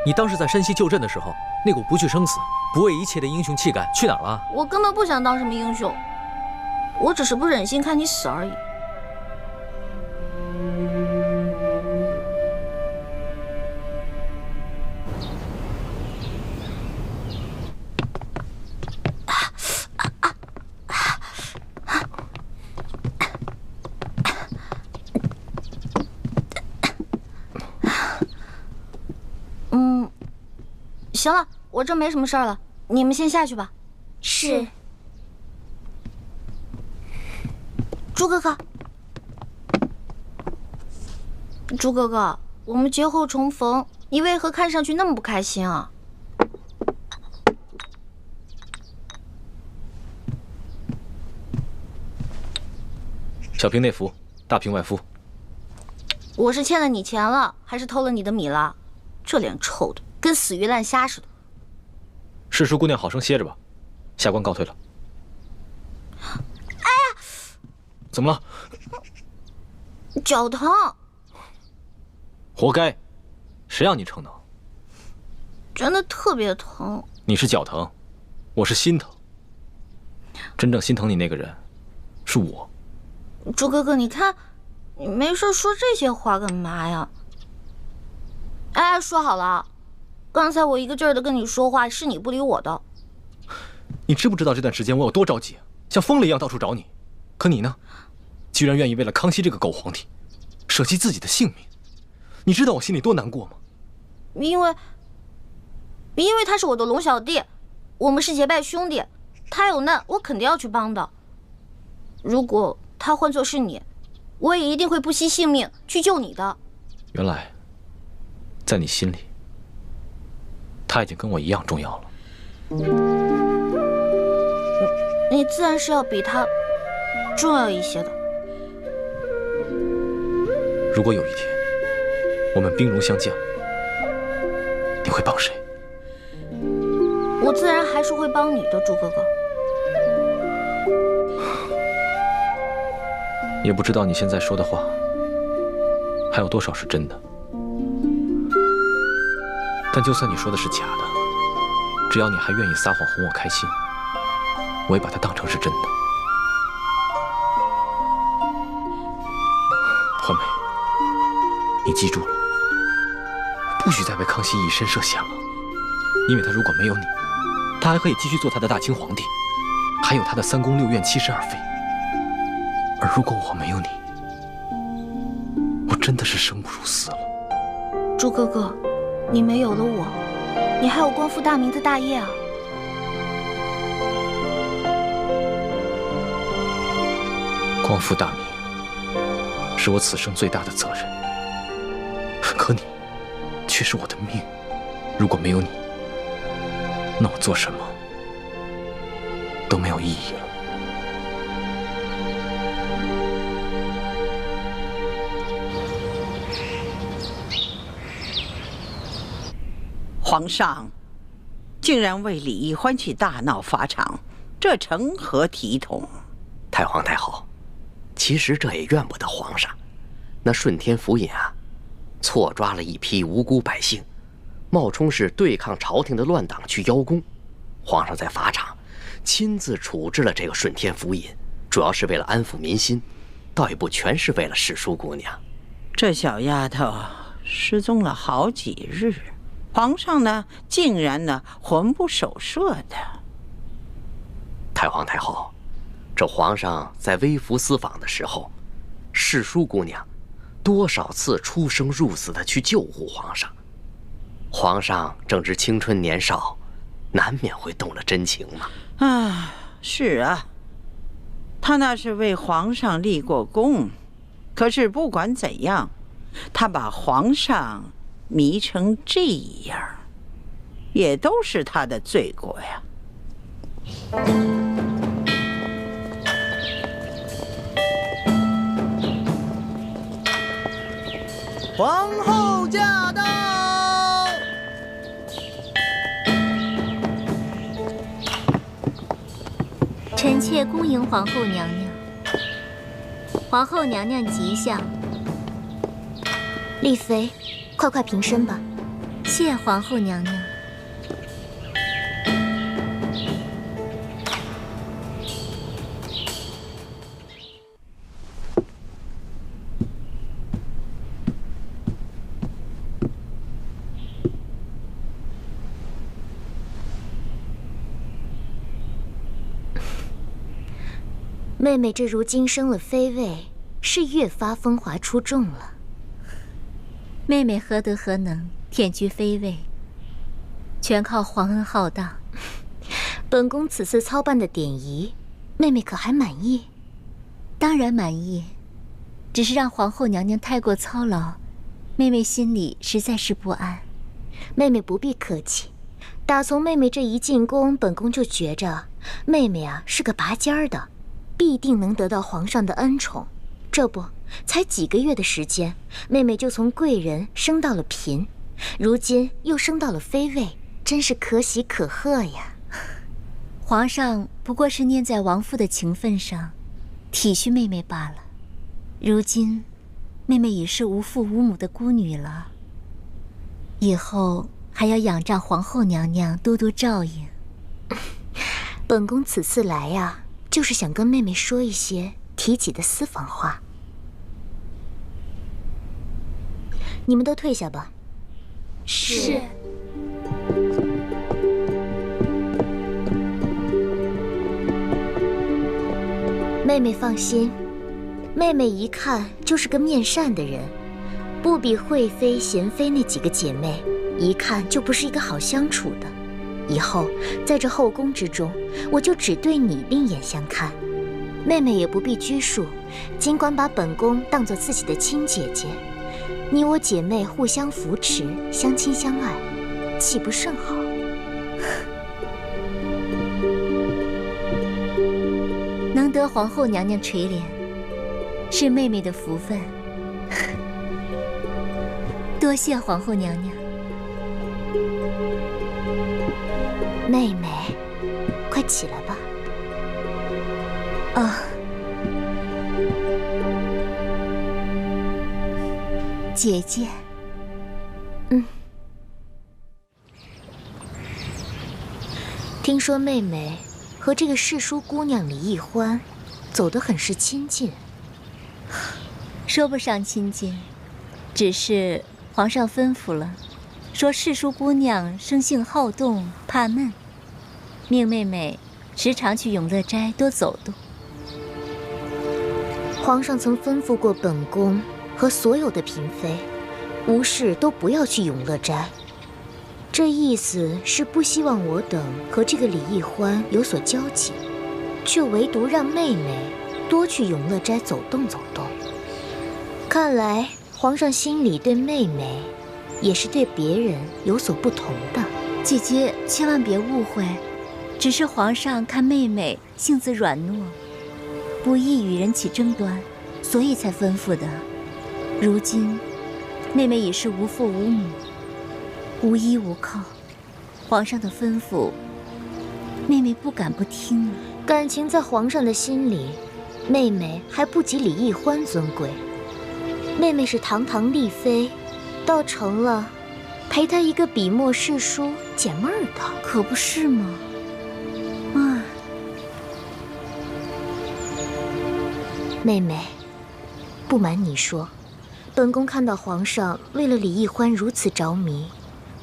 你当时在山西救朕的时候，那股不惧生死、不畏一切的英雄气概去哪儿了？我根本不想当什么英雄，我只是不忍心看你死而已。行了，我这没什么事儿了，你们先下去吧。是。朱哥哥，朱哥哥，我们节后重逢，你为何看上去那么不开心啊？小平内服，大平外敷。我是欠了你钱了，还是偷了你的米了？这脸臭的跟死鱼烂虾似的。世淑姑娘好生歇着吧，下官告退了。哎呀，怎么了？脚疼。活该，谁让你逞能？真的特别疼。你是脚疼，我是心疼。真正心疼你那个人，是我。朱哥哥，你看，你没事说这些话干嘛呀？哎，说好了，刚才我一个劲儿的跟你说话，是你不理我的。你知不知道这段时间我有多着急啊？像疯了一样到处找你，可你呢，居然愿意为了康熙这个狗皇帝，舍弃自己的性命。你知道我心里多难过吗？因为他是我的龙小弟，我们是结拜兄弟，他有难我肯定要去帮的。如果他换作是你，我也一定会不惜性命去救你的。原来，在你心里，他已经跟我一样重要了。你自然是要比他重要一些的。如果有一天我们兵戎相见，你会帮谁？我自然还是会帮你的，朱哥哥。也不知道你现在说的话还有多少是真的。但就算你说的是假的，只要你还愿意撒谎哄我开心，我也把它当成是真的。欢美，你记住了，不许再为康熙以身涉险了。因为他如果没有你，他还可以继续做他的大清皇帝，还有他的3宫6院72妃。而如果我没有你，我真的是生不如死了。朱哥哥，你没有了我，你还有光复大明的大业啊！光复大明是我此生最大的责任，可你却是我的命。如果没有你，那我做什么都没有意义了。皇上竟然为李易欢去大闹法场，这成何体统？太皇太后，其实这也怨不得皇上。那顺天府尹啊，错抓了一批无辜百姓，冒充是对抗朝廷的乱党去邀功。皇上在法场亲自处置了这个顺天府尹，主要是为了安抚民心，倒也不全是为了世淑姑娘。这小丫头失踪了好几日，皇上呢，竟然呢魂不守舍的。太皇太后，这这皇上在微服私访的时候，世淑姑娘多少次出生入死的去救护皇上。皇上正值青春年少，难免会动了真情嘛。啊，是啊，他那是为皇上立过功，可是不管怎样，他把皇上迷成这样，也都是他的罪过呀。皇后驾到！臣妾恭迎皇后娘娘。皇后娘娘吉祥。丽妃，快平身吧。谢皇后娘娘。妹妹这如今升了妃位，是越发风华出众了。妹妹何德何能，忝居妃位，全靠皇恩浩荡。本宫此次操办的典仪，妹妹可还满意？当然满意，只是让皇后娘娘太过操劳，妹妹心里实在是不安。妹妹不必客气，打从妹妹这一进宫，本宫就觉着妹妹啊是个拔尖儿的。必定能得到皇上的恩宠，这不，才几个月的时间，妹妹就从贵人升到了嫔，如今又升到了妃位，真是可喜可贺呀！皇上不过是念在王父的情分上，体恤妹妹罢了。如今，妹妹已是无父无母的孤女了，以后还要仰仗皇后娘娘多多照应。本宫此次来呀，就是想跟妹妹说一些提己的私房话。你们都退下吧。是。妹妹放心，妹妹一看就是个面善的人，不比惠妃、娴妃那几个姐妹，一看就不是一个好相处的。以后在这后宫之中，我就只对你另眼相看，妹妹也不必拘束，尽管把本宫当作自己的亲姐姐，你我姐妹互相扶持，相亲相爱，岂不甚好？能得皇后娘娘垂怜，是妹妹的福分。多谢皇后娘娘。妹妹，快起来吧。啊，姐姐。听说妹妹和这个世淑姑娘李易欢走得很是亲近。说不上亲近，只是皇上吩咐了，说世淑姑娘生性好动，怕闷，命妹妹时常去永乐斋多走动。皇上曾吩咐过本宫和所有的嫔妃，无事都不要去永乐斋。这意思是不希望我等和这个李易欢有所交集，却唯独让妹妹多去永乐斋走动走动。看来皇上心里对妹妹也是对别人有所不同的。姐姐千万别误会，只是皇上看妹妹性子软糯，不易与人起争端，所以才吩咐的。如今妹妹已是无父无母，无依无靠，皇上的吩咐，妹妹不敢不听啊。感情在皇上的心里，妹妹还不及李易欢尊贵。妹妹是堂堂丽妃，倒成了陪她一个笔墨世书解闷儿的，可不是吗？妹妹，不瞒你说，本宫看到皇上为了李易欢如此着迷，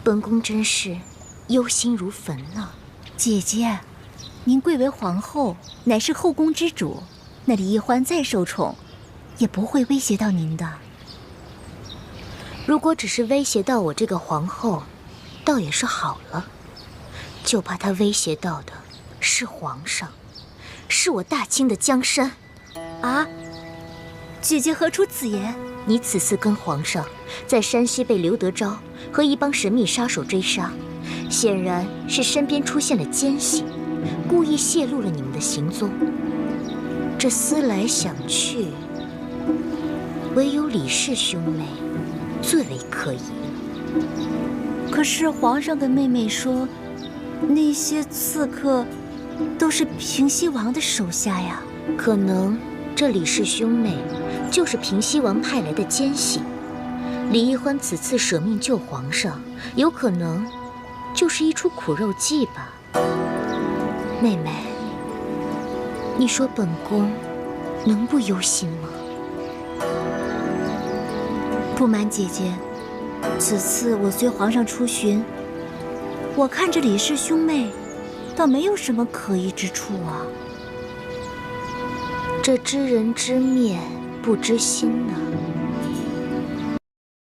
本宫真是忧心如焚呢。姐姐，您贵为皇后，乃是后宫之主，那李易欢再受宠，也不会威胁到您的。如果只是威胁到我这个皇后，倒也是好了。就怕他威胁到的是皇上，是我大清的江山。啊！姐姐何出此言？你此次跟皇上在山西被刘德昭和一帮神秘杀手追杀，显然是身边出现了奸细，故意泄露了你们的行踪。这思来想去，唯有李氏兄妹最为可疑了。可是皇上跟妹妹说，那些刺客都是平西王的手下呀。可能这李氏兄妹就是平西王派来的奸细。李易欢此次舍命救皇上，有可能就是一出苦肉计吧。妹妹，你说本宫能不忧心吗？不瞒姐姐，此次我随皇上出巡，我看着李氏兄妹，倒没有什么可疑之处啊。这知人知面不知心呢。